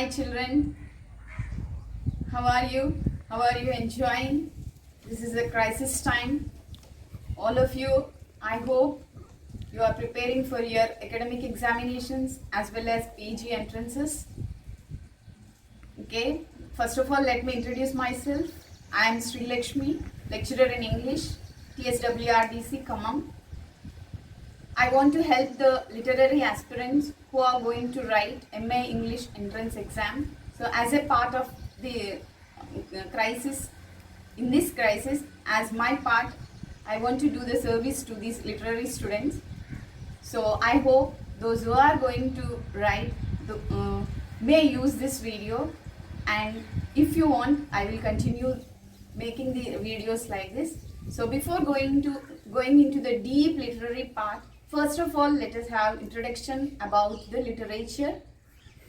children. How are you? How are you enjoying? This is a crisis time. All of you, I hope you are preparing for your academic examinations as well as PG entrances. Okay, first of all, let me introduce myself. I am Sri Lakshmi, lecturer in English, TSWRDC, Khammam. I want to help the literary aspirants who are going to write MA English entrance exam. So as a part of the crisis, in this crisis, as my part, I want to do the service to these literary students. So I hope those who are going to write may use this video, and if you want, I will continue making the videos like this. So before going into the deep literary part, first of all, let us have introduction about the literature.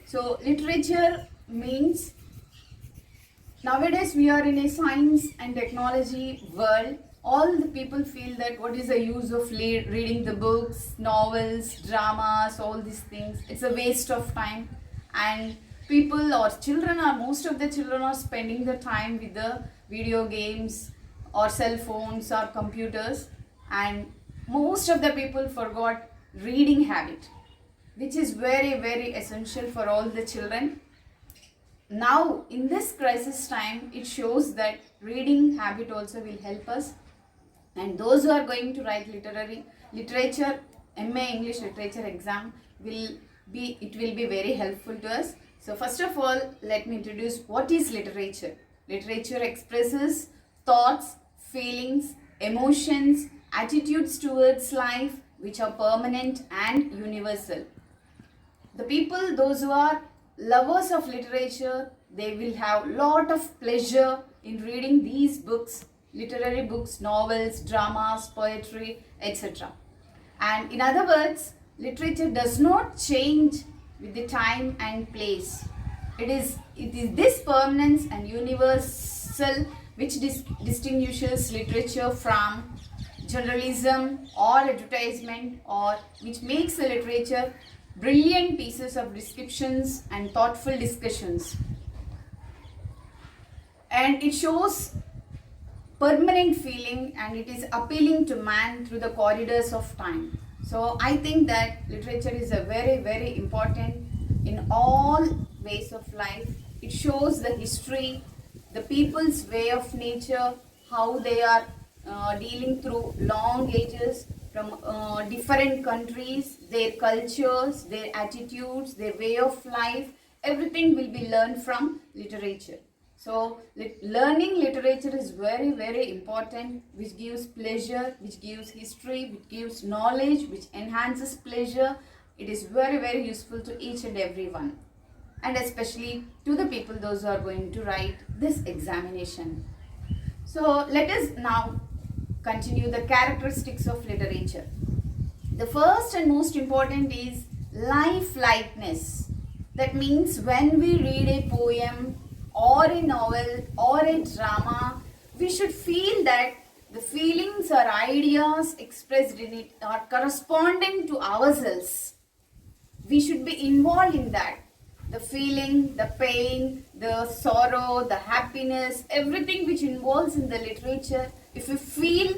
So literature means, nowadays we are in a science and technology world. All the people feel that what is the use of reading the books, novels, dramas, all these things. It's a waste of time, and people or children are, most of the children are spending the time with the video games or cell phones or computers, and most of the people forgot reading habit, which is very essential for all the children. Now in this crisis time, it shows that reading habit also will help us, and those who are going to write literature MA English literature exam will be very helpful to us. So first of all, let me introduce what is literature. Literature expresses thoughts, feelings, emotions, attitudes towards life which are permanent and universal. The people, those who are lovers of literature, they will have lot of pleasure in reading these books, literary books, novels, dramas, poetry, etc. And in other words, literature does not change with the time and place. It is this permanence and universal which distinguishes literature from journalism or advertisement, or which makes the literature brilliant pieces of descriptions and thoughtful discussions. And it shows permanent feeling, and it is appealing to man through the corridors of time. So I think that literature is a very important in all ways of life. It shows the history, the people's way of nature, how they are dealing through long ages from different countries, their cultures, their attitudes, their way of life. Everything will be learned from literature. So learning literature is very important, which gives pleasure, which gives history, which gives knowledge, which enhances pleasure. It is very useful to each and every one, and especially to the people, those who are going to write this examination. So let us now continue the characteristics of literature. The first and most important is lifelikeness. That means when we read a poem or a novel or a drama, we should feel that the feelings or ideas expressed in it are corresponding to ourselves. We should be involved in that. The feeling, the pain, the sorrow, the happiness, everything which involves in the literature, if we feel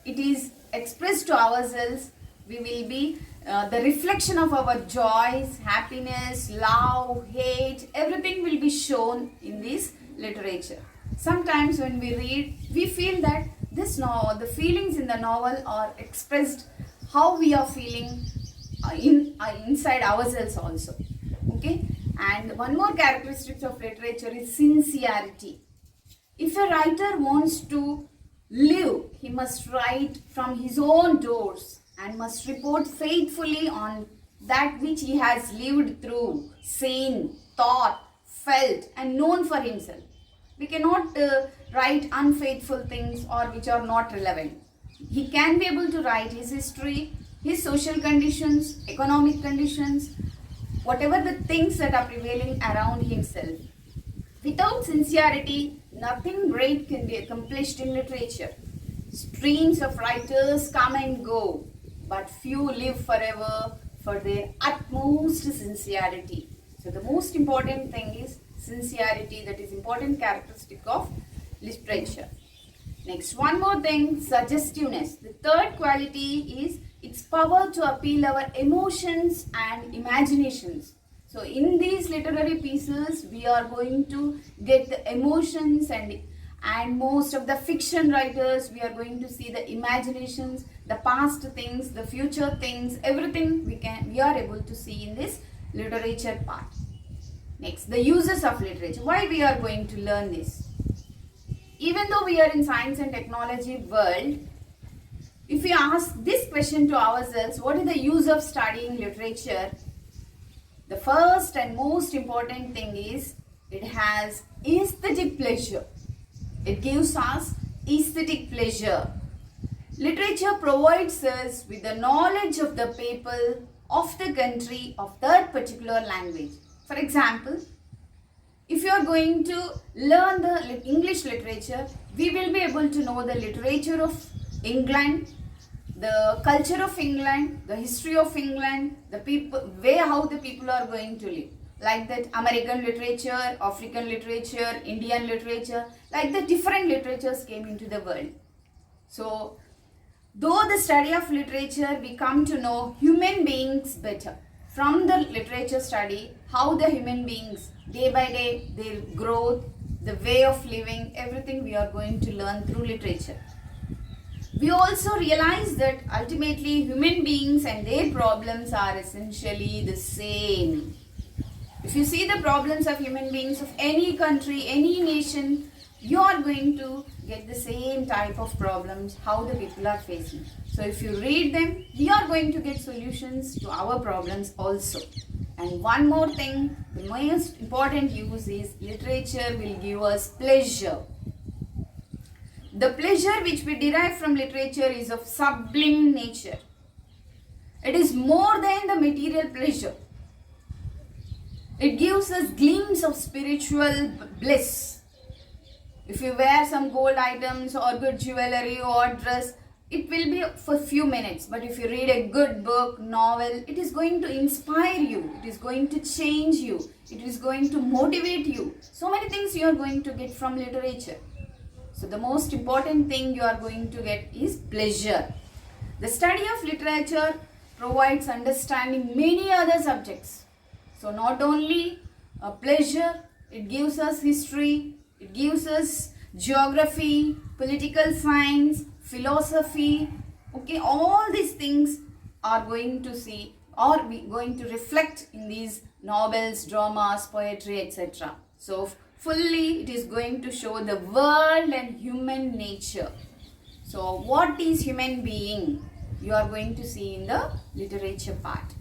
it is expressed to ourselves, we will be the reflection of our joys, happiness, love, hate, everything will be shown in this literature. Sometimes when we read, we feel that the feelings in the novel are expressed how we are feeling inside ourselves also. Okay, and one more characteristic of literature is sincerity. If a writer wants to live, he must write from his own doors and must report faithfully on that which he has lived through, seen, thought, felt, and known for himself. We cannot write unfaithful things or which are not relevant. He can be able to write his history, his social conditions, economic conditions, whatever the things that are prevailing around himself. Without sincerity, nothing great can be accomplished in literature. Streams of writers come and go, but few live forever for their utmost sincerity. So So the most important thing is sincerity, that is important characteristic of literature. Next, one more thing, suggestiveness. The third quality is its power to appeal our emotions and imaginations. So in these literary pieces, we are going to get the emotions, and most of the fiction writers, we are going to see the imaginations, the past things, the future things, everything we are able to see in this literature part. Next, the uses of literature. Why we are going to learn this? Even though we are in science and technology world, if we ask this question to ourselves, what is the use of studying literature? The first and most important thing is it has aesthetic pleasure. It gives us aesthetic pleasure. Literature provides us with the knowledge of the people, of the country, of that particular language. For example, if you are going to learn the English literature, we will be able to know the literature of England, the culture of England, the history of England, the people, how the people are going to live. Like that American literature, African literature, Indian literature, like the different literatures came into the world. So, though the study of literature, we come to know human beings better. From the literature study, how the human beings, day by day, their growth, the way of living, everything we are going to learn through literature. We also realize that ultimately human beings and their problems are essentially the same. If you see the problems of human beings of any country, any nation, you are going to get the same type of problems how the people are facing. So if you read them, we are going to get solutions to our problems also. And one more thing, the most important use is literature will give us pleasure. The pleasure which we derive from literature is of sublime nature. It is more than the material pleasure. It gives us glimpse of spiritual bliss. If you wear some gold items or good jewelry or dress, it will be for few minutes. But if you read a good book, novel, it is going to inspire you. It is going to change you. It is going to motivate you. So many things you are going to get from literature. So the most important thing you are going to get is pleasure. The study of literature provides understanding many other subjects. So not only pleasure, it gives us history, it gives us geography, political science, philosophy. Okay, all these things are going to see or we going to reflect in these novels, dramas, poetry, etc. So fully it is going to show the world and human nature. So what is human being? You are going to see in the literature part.